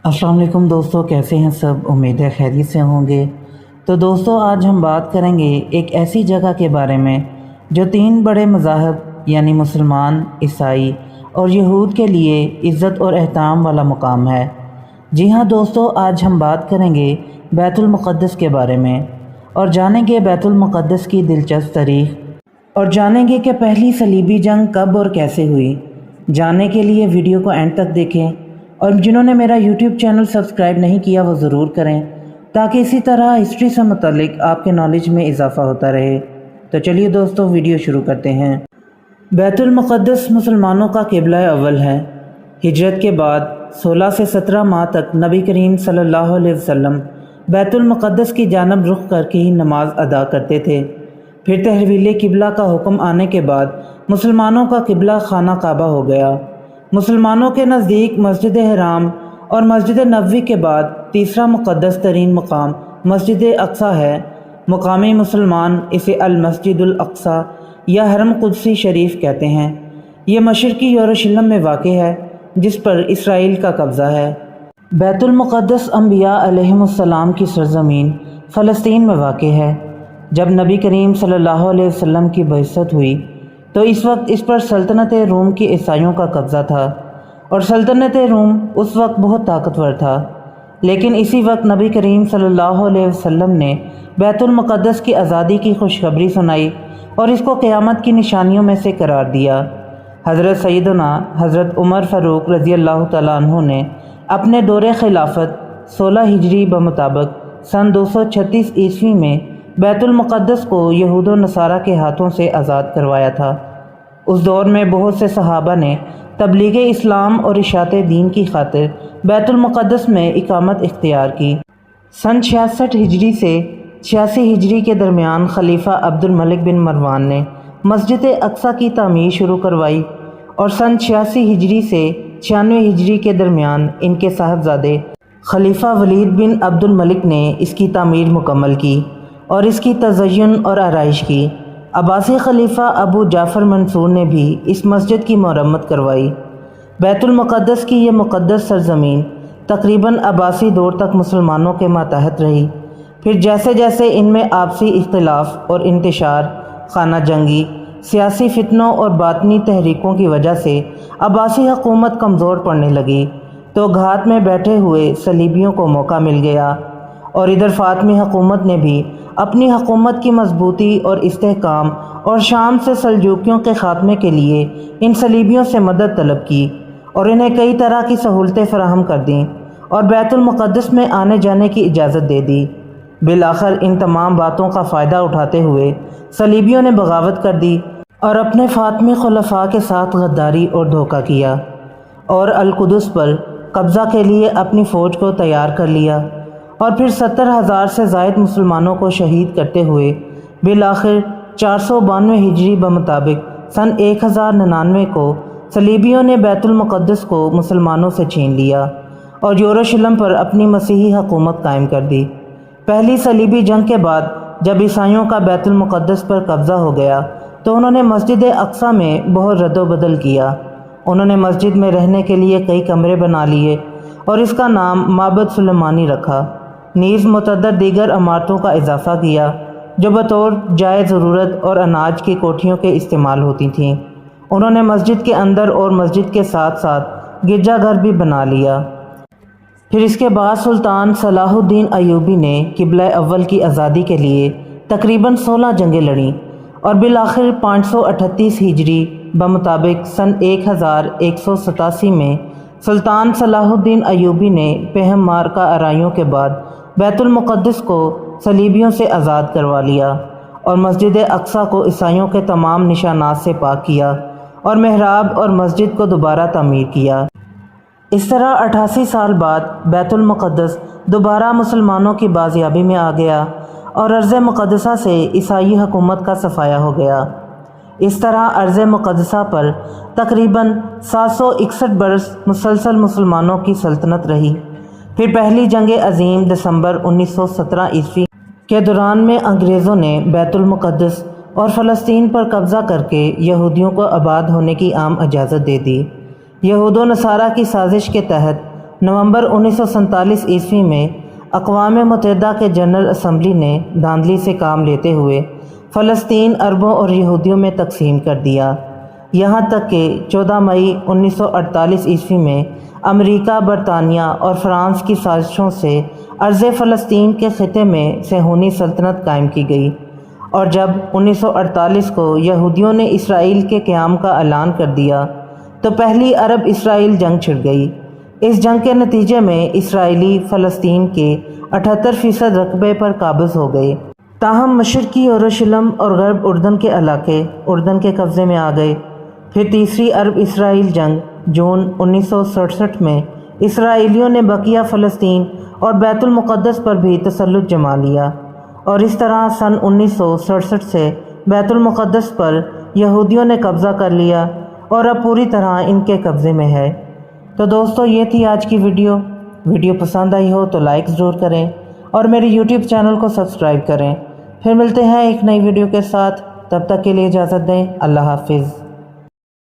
السلام علیکم دوستو، کیسے ہیں سب؟ امید ہے خیریت سے ہوں گے۔ تو دوستو، آج ہم بات کریں گے ایک ایسی جگہ کے بارے میں جو 3 بڑے مذاہب یعنی مسلمان، عیسائی اور یہود کے لیے عزت اور احترام والا مقام ہے۔ جی ہاں دوستو، آج ہم بات کریں گے بیت المقدس کے بارے میں اور جانیں گے بیت المقدس کی دلچسپ تاریخ، اور جانیں گے کہ پہلی صلیبی جنگ کب اور کیسے ہوئی۔ جاننے کے لیے ویڈیو کو اینڈ تک دیکھیں، اور جنہوں نے میرا یوٹیوب چینل سبسکرائب نہیں کیا وہ ضرور کریں تاکہ اسی طرح ہسٹری سے متعلق آپ کے نالج میں اضافہ ہوتا رہے۔ تو چلیے دوستو، ویڈیو شروع کرتے ہیں۔ بیت المقدس مسلمانوں کا قبلہ اول ہے۔ ہجرت کے بعد 16 سے 17 ماہ تک نبی کریم صلی اللہ علیہ وسلم بیت المقدس کی جانب رخ کر کے ہی نماز ادا کرتے تھے۔ پھر تحویل قبلہ کا حکم آنے کے بعد مسلمانوں کا قبلہ خانہ کعبہ ہو گیا۔ مسلمانوں کے نزدیک مسجد حرام اور مسجد نبوی کے بعد تیسرا مقدس ترین مقام مسجد اقصی ہے۔ مقامی مسلمان اسے المسجد الاقصی یا حرم قدسی شریف کہتے ہیں۔ یہ مشرقی یروشلم میں واقع ہے جس پر اسرائیل کا قبضہ ہے۔ بیت المقدس انبیاء علیہم السلام کی سرزمین فلسطین میں واقع ہے۔ جب نبی کریم صلی اللہ علیہ وسلم کی بعثت ہوئی تو اس وقت اس پر سلطنت روم کی عیسائیوں کا قبضہ تھا، اور سلطنت روم اس وقت بہت طاقتور تھا۔ لیکن اسی وقت نبی کریم صلی اللہ علیہ وسلم نے بیت المقدس کی آزادی کی خوشخبری سنائی اور اس کو قیامت کی نشانیوں میں سے قرار دیا۔ حضرت سیدنا حضرت عمر فاروق رضی اللہ تعالیٰ عنہ نے اپنے دور خلافت 16 ہجری بمطابق سن 236 عیسوی میں بیت المقدس کو یہود و نصارہ کے ہاتھوں سے آزاد کروایا تھا۔ اس دور میں بہت سے صحابہ نے تبلیغ اسلام اور اشاعت دین کی خاطر بیت المقدس میں اقامت اختیار کی۔ سن 66 ہجری سے 86 ہجری کے درمیان خلیفہ عبد الملک بن مروان نے مسجد اقصی کی تعمیر شروع کروائی، اور سن 86 ہجری سے 96 ہجری کے درمیان ان کے صاحبزادے خلیفہ ولید بن عبد الملک نے اس کی تعمیر مکمل کی اور اس کی تزئین اور آرائش کی۔ عباسی خلیفہ ابو جعفر منصور نے بھی اس مسجد کی مرمت کروائی۔ بیت المقدس کی یہ مقدس سرزمین تقریباً عباسی دور تک مسلمانوں کے ماتحت رہی۔ پھر جیسے جیسے ان میں آپسی اختلاف اور انتشار، خانہ جنگی، سیاسی فتنوں اور باطنی تحریکوں کی وجہ سے عباسی حکومت کمزور پڑنے لگی تو گھات میں بیٹھے ہوئے صلیبیوں کو موقع مل گیا، اور ادھر فاطمی حکومت نے بھی اپنی حکومت کی مضبوطی اور استحکام اور شام سے سلجوکیوں کے خاتمے کے لیے ان صلیبیوں سے مدد طلب کی اور انہیں کئی طرح کی سہولتیں فراہم کر دیں اور بیت المقدس میں آنے جانے کی اجازت دے دی۔ بالآخر ان تمام باتوں کا فائدہ اٹھاتے ہوئے صلیبیوں نے بغاوت کر دی اور اپنے فاطمی خلفاء کے ساتھ غداری اور دھوکہ کیا، اور القدس پر قبضہ کے لیے اپنی فوج کو تیار کر لیا، اور پھر 70,000 سے زائد مسلمانوں کو شہید کرتے ہوئے بالآخر 492 ہجری بمطابق سن 1099 کو صلیبیوں نے بیت المقدس کو مسلمانوں سے چھین لیا اور یروشلم پر اپنی مسیحی حکومت قائم کر دی۔ پہلی صلیبی جنگ کے بعد جب عیسائیوں کا بیت المقدس پر قبضہ ہو گیا تو انہوں نے مسجد اقصی میں بہت رد و بدل کیا۔ انہوں نے مسجد میں رہنے کے لیے کئی کمرے بنا لیے اور اس کا نام معبد سلیمانی رکھا، نیز متعدد دیگر عمارتوں کا اضافہ کیا جو بطور جائے ضرورت اور اناج کی کوٹھیوں کے استعمال ہوتی تھیں۔ انہوں نے مسجد کے اندر اور مسجد کے ساتھ ساتھ گرجا گھر بھی بنا لیا۔ پھر اس کے بعد سلطان صلاح الدین ایوبی نے قبلہ اول کی آزادی کے لیے تقریباً 16 جنگیں لڑیں، اور بالآخر 538 ہجری بمطابق سن 1187 میں سلطان صلاح الدین ایوبی نے پہم مارکہ آرائیوں کے بعد بیت المقدس کو صلیبیوں سے آزاد کروا لیا اور مسجد اقصی کو عیسائیوں کے تمام نشانات سے پاک کیا اور محراب اور مسجد کو دوبارہ تعمیر کیا۔ اس طرح 88 سال بعد بیت المقدس دوبارہ مسلمانوں کی بازیابی میں آ گیا اور ارض مقدسہ سے عیسائی حکومت کا صفایا ہو گیا۔ اس طرح ارض مقدسہ پر تقریباً 761 برس مسلسل مسلمانوں کی سلطنت رہی۔ پھر پہلی جنگ عظیم دسمبر 1917 عیسوی کے دوران میں انگریزوں نے بیت المقدس اور فلسطین پر قبضہ کر کے یہودیوں کو آباد ہونے کی عام اجازت دے دی۔ یہود و نصارہ کی سازش کے تحت نومبر 1947 عیسوی میں اقوام متحدہ کے جنرل اسمبلی نے دھاندلی سے کام لیتے ہوئے فلسطین عربوں اور یہودیوں میں تقسیم کر دیا، یہاں تک کہ 14 مئی 1948 عیسوی میں امریکہ، برطانیہ اور فرانس کی سازشوں سے ارض فلسطین کے خطے میں صہیونی سلطنت قائم کی گئی، اور جب 1948 کو یہودیوں نے اسرائیل کے قیام کا اعلان کر دیا تو پہلی عرب اسرائیل جنگ چھڑ گئی۔ اس جنگ کے نتیجے میں اسرائیلی فلسطین کے 78% رقبے پر قابض ہو گئے، تاہم مشرقی یروشلم اور غرب اردن کے علاقے اردن کے قبضے میں آ گئے۔ پھر تیسری عرب اسرائیل جنگ جون 1967 میں اسرائیلیوں نے بقیہ فلسطین اور بیت المقدس پر بھی تسلط جما لیا، اور اس طرح سن 1967 سے بیت المقدس پر یہودیوں نے قبضہ کر لیا اور اب پوری طرح ان کے قبضے میں ہے۔ تو دوستو، یہ تھی آج کی ویڈیو پسند آئی ہو تو لائک ضرور کریں اور میرے یوٹیوب چینل کو سبسکرائب کریں۔ پھر ملتے ہیں ایک نئی ویڈیو کے ساتھ، تب تک کے لیے اجازت دیں۔ اللہ حافظ۔